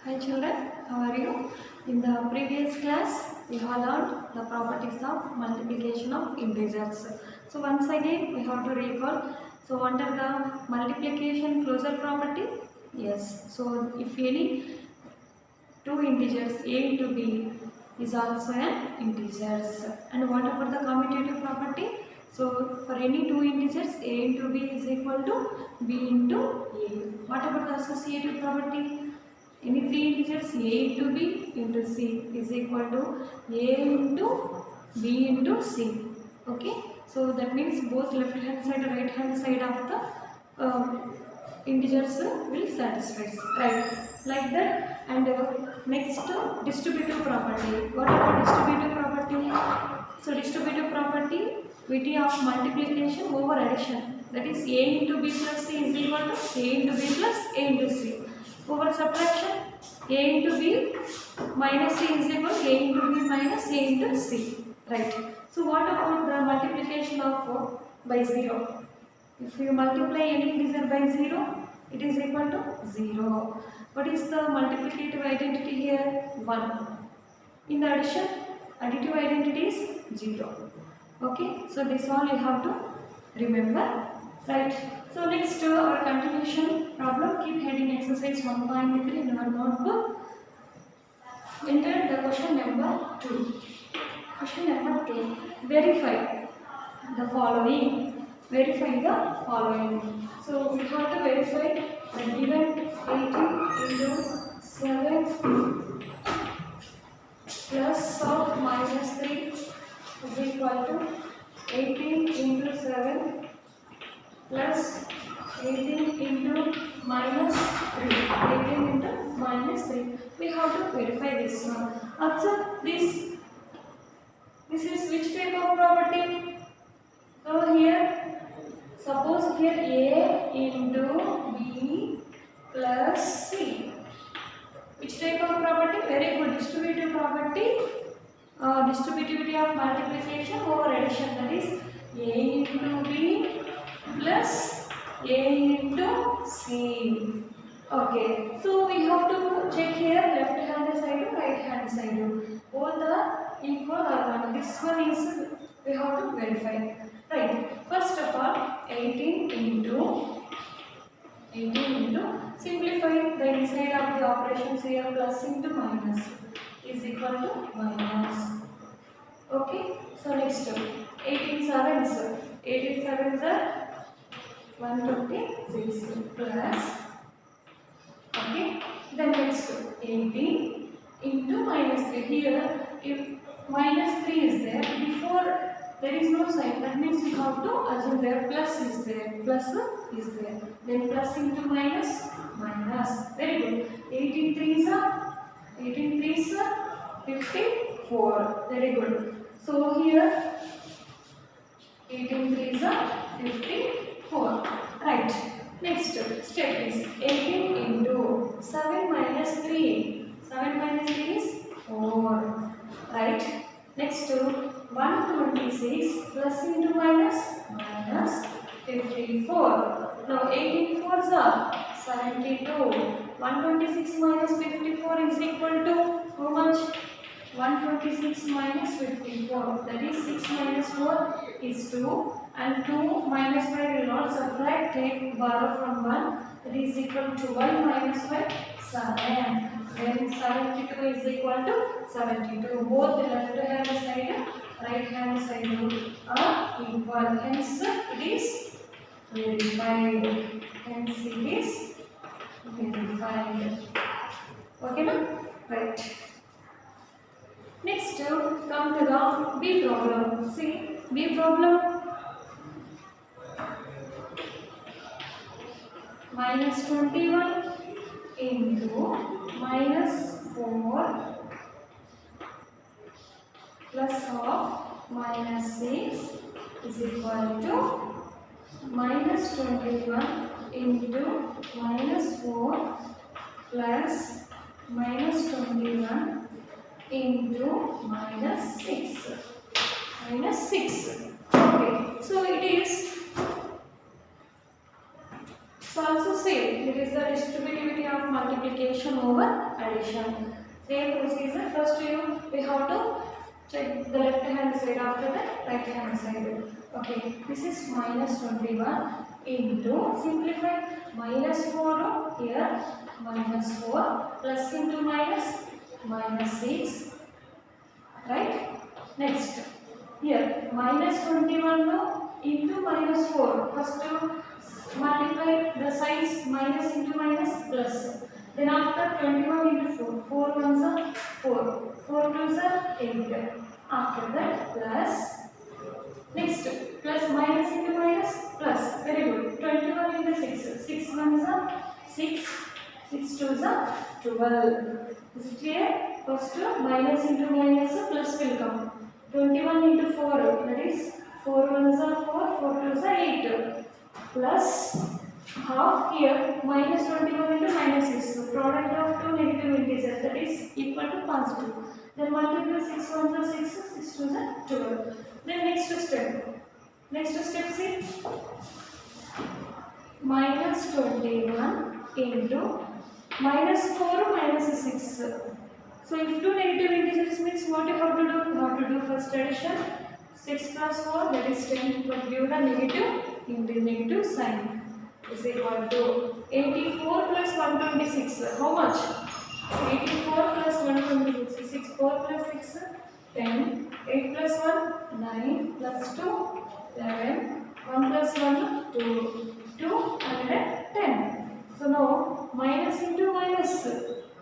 Hi children, how are you? In the previous class, we have learned the properties of multiplication of integers. So once again, we have to recall. So under the multiplication closure property, yes. So if any two integers a into b is also an integers. And what about the commutative property? So for any two integers, a into b is equal to b into a. What about the associative property? Any three integers a into b into c is equal to a into b into c. Okay, so that means both left hand side and right hand side of the integers will satisfy, right? Like that. And next distributive property. What about distributive property? So distributive property, VT of multiplication over addition. That is a into b plus c is equal to a into b plus a into c. Over subtraction, a into b minus c is equal to a into b minus a into c. Right. So what about the multiplication of 4 by 0? If you multiply any integer by 0, it is equal to 0. What is the multiplicative identity here? 1. In the addition, additive identity is 0. Okay. So this all you have to remember. Right. So next our continuation problem. Keep heading exercise 1.3 in your notebook. Enter the question number 2. Question number 2. Verify the following. Verify the following. So we have to verify the given 18 into 7 plus of minus 3 is equal to 18 into 7 plus 18 into minus 3. 18 into minus 3. We have to verify this one. Observe this. This is which type of property? So here, suppose here A into B plus C. Which type of property? Very good. Distributive property. Distributivity of multiplication over addition. That is A into B plus A into C. Okay. So we have to check here left hand side, right hand side. Both are equal or one. This one is we have to verify. Right. First of all, 18 into simplify the inside of the operations here, plus into minus is equal to minus. Okay. So next 18 sevens. 18 sevens are 126 plus. Okay. Then next 18 into minus 3. Here, if minus 3 is there, before there is no sign, that means we have to assume there plus is there. Plus is there. Then plus into minus, minus. Very good. 18 3s are 54. Very good. So here 18 3s are 54. Right. Next step is 18 into 7 minus 3. 7 minus 3 is 4. Right. Next 126 plus into minus, minus 54. Now 18 4s are 72. 126 minus 54 is equal to how much? 126 minus 54. That is 6 minus 4 is 2. And 2 minus 5 will not subtract. Take borrow from 1. That is equal to 1 minus 5, 7. Then 72 is equal to 72. Both the left hand side, right hand side are equal. Hence it is verified. Hence it is verified. Okay, no? Right. Next, come to the B problem. See, B problem. Minus 21 into minus 4 plus of minus 6 is equal to minus 21 into minus 4 plus minus 21 into minus 6. Minus 6. Okay. So it is. So also say there is the distributivity of of multiplication over addition. Same procedure. First we have to check the left hand side, after that right hand side. Okay, this is minus 21 into, simplify, minus 4 here, minus 4 plus into minus, minus 6, right? Next, here minus 21 into minus 4. First multiply the signs, minus into minus plus. Then after 21 into 4, 4 ones are 4, 4 twos are 8. After that plus, next plus minus into minus plus. Very good. 21 into 6, 6 ones are 6, 6 twos are 12. Is it clear? First minus into minus plus will come. 21 into 4, that is 4 ones are 4, 4 twos are 8. Plus half here, minus 21 into minus 6. So product of two negative integers, that is equal to positive. Then multiply 6 ones are 6, 6 twos are 12. Then next step. Next step, see, minus 21 into minus 4 minus 6. So if two negative integers means what you have to do? You have to do first addition. 6 plus 4, that is 10, but give the negative in the negative sign, is equal to 84 plus 126. How much? 84 plus 126. 6, 4 plus 6, 10. 8 plus 1, 9 plus 2, 11. 1 plus 1, 2. 2 and 10. So now minus into minus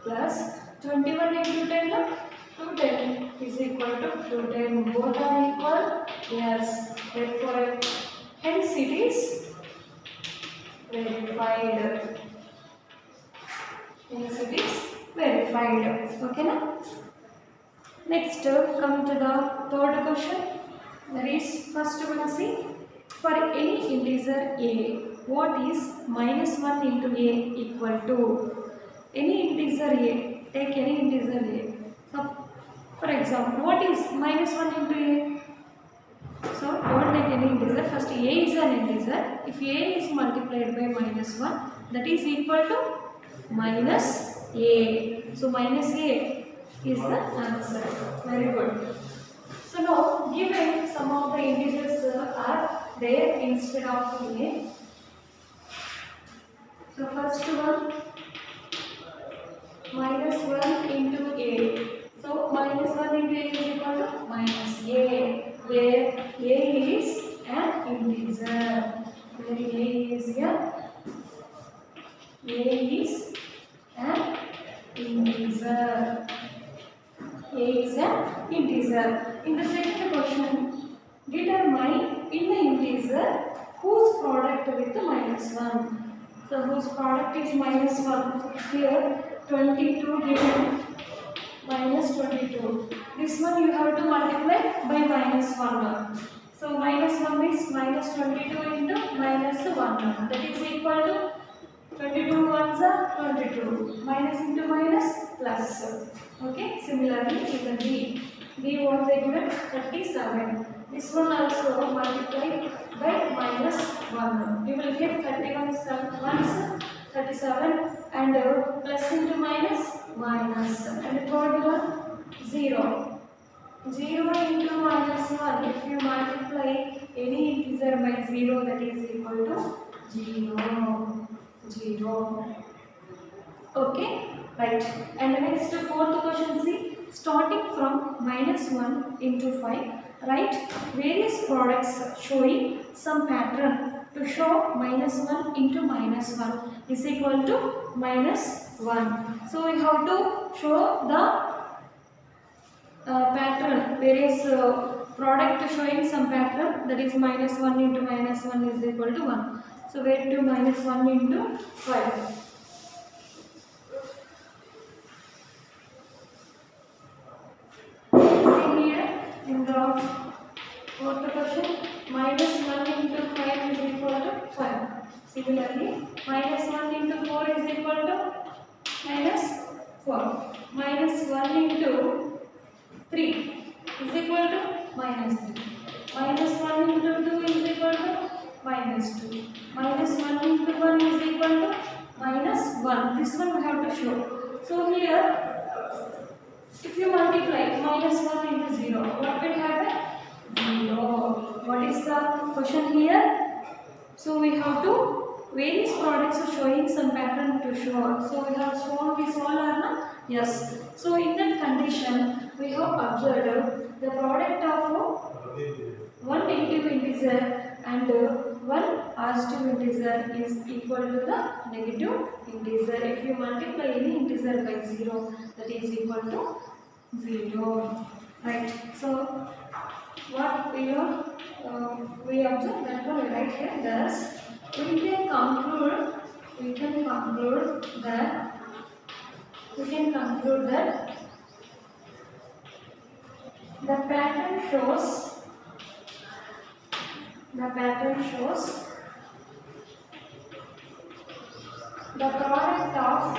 plus 21 into 10. 210 is equal to 210. Both are equal? Yes. Therefore, hence it is verified. Hence it is verified. Okay, now? Next, come to the third question. That is, first one, see, for any integer a, what is minus 1 into a equal to? Any integer a, take any integer a. So, for example, what is minus 1 into a? So, don't take any integer. First, a is an integer. If a is multiplied by minus 1, that is equal to minus a. So, minus a is the answer. Very good. So, now, given some of the integers are there instead of a. So, first one, minus 1 into a. So, minus 1 into a is equal to minus a, where a is an integer. Where a is an integer. A is an integer. In the second question, determine in the integer whose product with minus 1. So, whose product is minus 1. Here, 22 given. Minus 22. This one you have to multiply by minus 1. So minus 1 is minus 22 into minus 1. That is equal to 22 ones are 22. Minus into minus plus. Okay. Similarly, you can B what they given 37. This one also multiply by minus 1. You will get 31 ones 37 and plus into minus minus. And the third one 0. 0 into minus 1. If you multiply any integer by 0, that is equal to 0. 0. Okay, right. And next fourth question, see, starting from minus 1 into 5, write various products showing some pattern to show minus 1 into minus 1 is equal to minus 1. So we have to show the pattern, various product showing some pattern, that is minus 1 into minus 1 is equal to 1. So where to minus 1 into 5. See here in the fourth question, minus 1 into 5 is equal to 5. Similarly, minus 1 into 4 is equal to minus 4. Minus 1 into 3 is equal to minus 3. Minus 1 into 2 is equal to minus 2. Minus 1 into 1 is equal to minus 1. This one we have to show. So here, if you multiply minus 1 into 0, what will happen? 0. What is the question here? So we have to, various products are showing some pattern to show. So we have shown this all or not? Yes. So in that condition, we have observed the product of one negative integer and one positive integer is equal to the negative integer. If you multiply any integer by 0, that is equal to 0. Right. So what we observe that one we write here. Thus we can conclude that the pattern shows the product of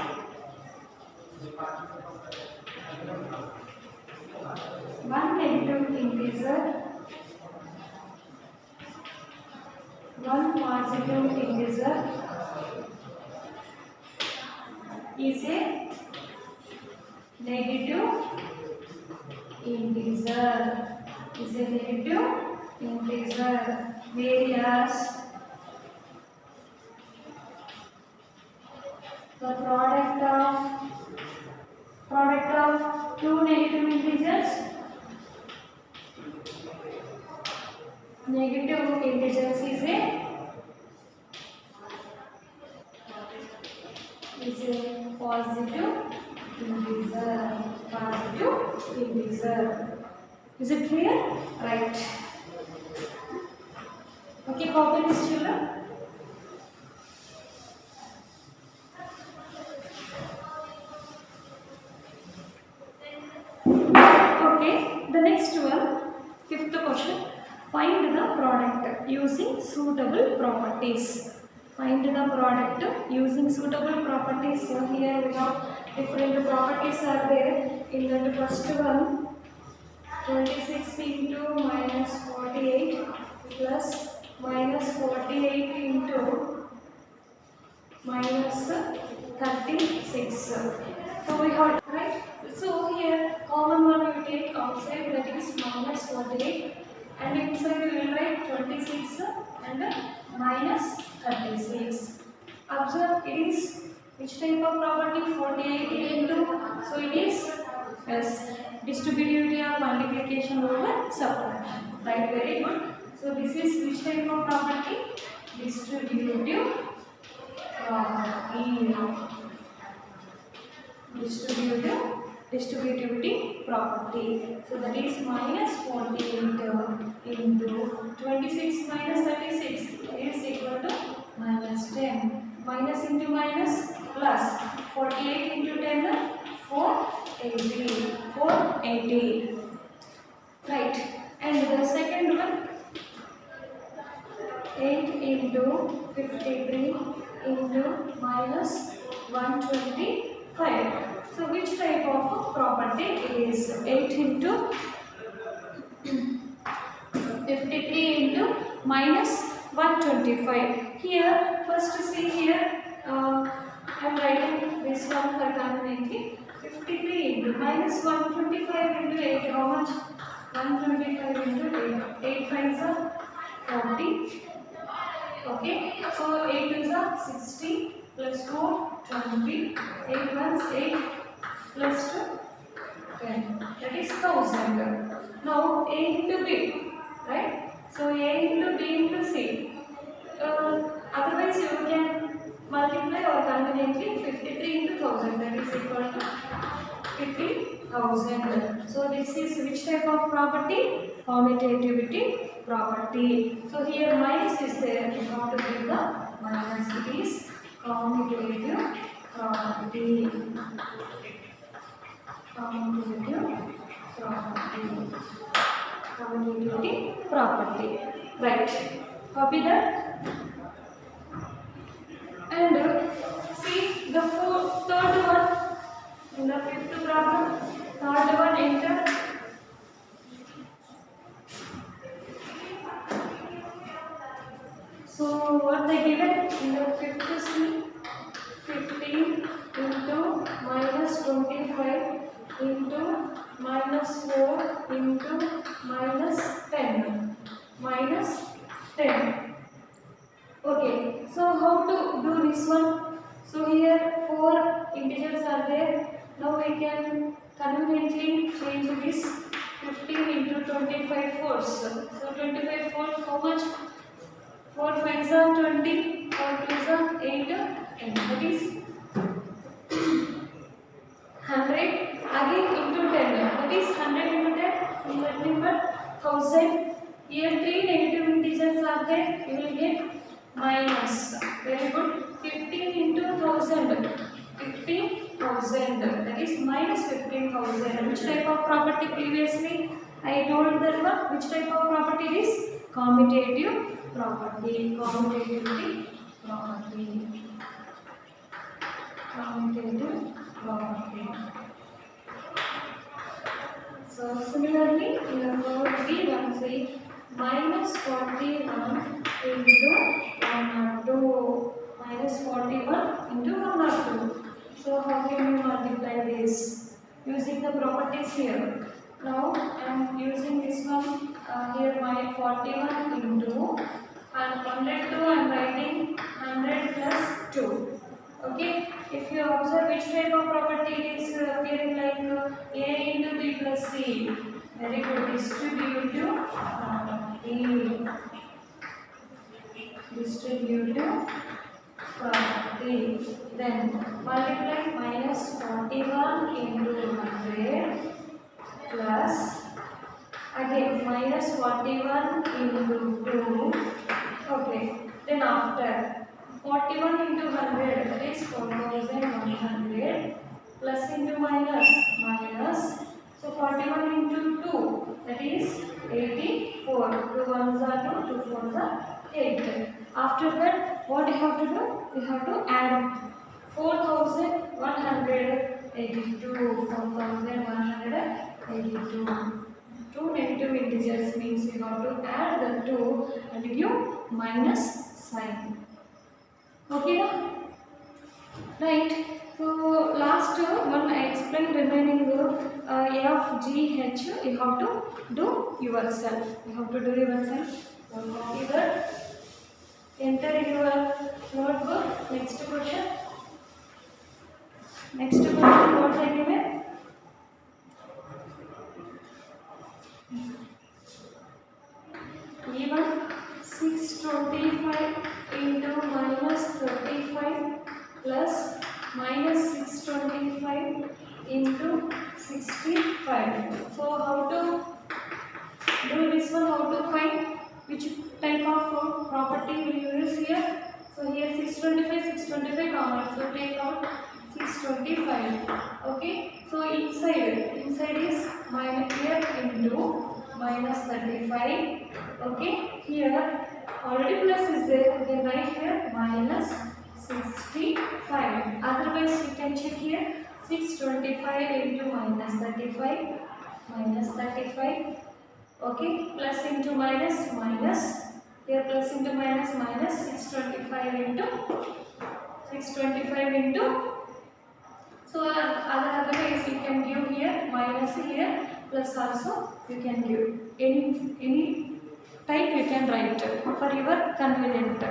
one negative integer, one positive integer is a negative integer. Whereas the product of two negative integers is a positive integer. Is it clear? Right. Okay, copy this, children. Okay, the next one, fifth question. Find the product using suitable properties. Find the product using suitable properties. So here we have different properties are there. In the first one, 26 into minus 48 plus minus 48 into minus 36. So we have, right? So here common one you take outside, that is minus 48, and inside you will write 26 and minus 36. Observe, it is which type of property? 48 into, so it is yes, distributivity of multiplication over subtraction. Right, very good. So this is which type of property? Distributive property. Distributivity property. So that is minus 48 into 26 minus 36 is equal to minus 10. Minus into minus plus 48 into 10, 480. Right. And the second one, 8 into 53 into minus 125. So which type of property it is? 8 into 53 into minus 125. Here, first see here, I am writing this one for conveniently. 53 into minus 125 into 8, how much? 125 into 8. 8 5s are 40. Okay, so 8 is a 60 plus 4, 20. 8 ones 8 plus 2, 10. That is 1000. Now A into B, right? So A into B into C. Otherwise you can multiply or conveniently 53 into 1000, that is equal to 50,000. So this is which type of property? Commutativity property. So here minus is there, you have to give the minus. It is commutative property. Commutativity property. Right. Copy that. And see the third one in the fifth problem. Third one, enter. So what they given in the fifth we can conveniently change this 15 into 25 fours. So 25 fours, how much? 4 5s are 20, 4 2s are 8, and that is 100 again into 10. That is 100 into 10, nothing but 1000. Here 3 negative integers are there, you will get minus. Very good. 15 into 1000. 15,000. That is minus 15,000. Which type of property previously I told that one? Which type of property it is? Commutative property. Commutativity property. Commutative property. So similarly, in the B one say minus 41 into 102. Minus 41 into 102. So how can you multiply this? Using the properties here. Now I am using this one here, my 41 into and 102 I am writing 100 plus 2. Okay, if you observe which type of property it is appearing like A into B plus C. Very good. Distributive property. Distributive property. Then multiply minus 41 into 100 plus again minus 41 into 2. Okay. Then after 41 into 100, that is 4100 plus into minus. So 41 into 2, that is 84. 2 ones are 2, 2 fours are 8. After that, what you have to do? You have to add 4182. 4182. Two negative integers means you have to add the 2 and give minus sign. Okay, right? So last one I explained remaining A of G H. You have to do yourself. You have to do yourself. So copy that. Enter your notebook. Next question. Next question. What I given? Even 625 into minus 35 plus minus 625 into 65. So how to do this one? How to find which type of property will you use here? So here 625 common. So take out 625. Okay. So inside is minus here into minus 35. Okay, here already plus is there, we can write here minus 65. Otherwise we can check here 625 into minus 35. Okay, plus into minus. Here plus into minus 625 into. So other ways you can give here minus here plus also you can give any type you can write for your convenient.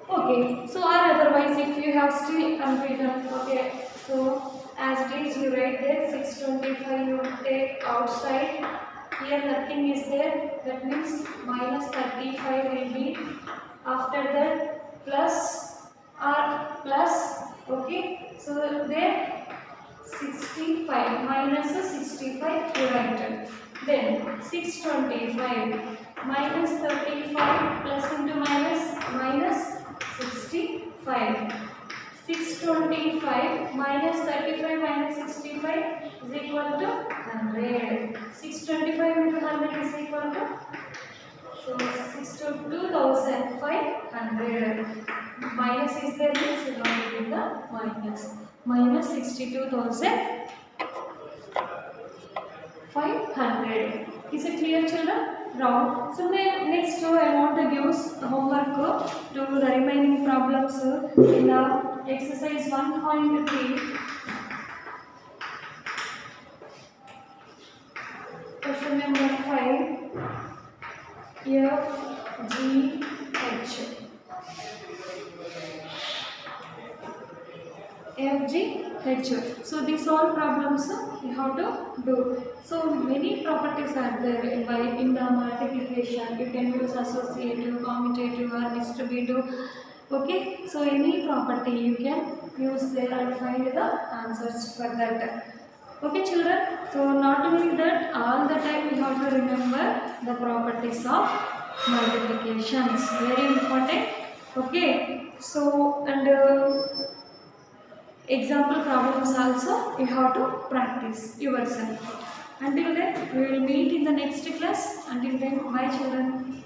Okay, so or otherwise if you have still confusion, okay, so as it is you write there 625 you take outside. Here nothing is there, that means minus 35 will be. After that plus or plus. Okay, so there 65 minus 65 you write. Then 625 minus 35 plus into minus 65. 625 minus 35 minus 65 is equal to 100. 625 into 100 is equal to, so 62,500. Minus is there, means you have to do the minus. Minus 62,500. Is it clear, children? Round. So next I want to give homework to the remaining problems in the exercise 1.3. Question number 5. F, G, H. F, G, H. So these all problems you have to do. So many properties are there in the multiplication. You can use associative, commutative or distributive. Okay, so any property you can use there and find the answers for that. Okay children, so not only that, all the time we have to remember the properties of multiplications, very important. Okay, so and example problems also you have to practice yourself. Until then, we will meet in the next class. Until then, bye children.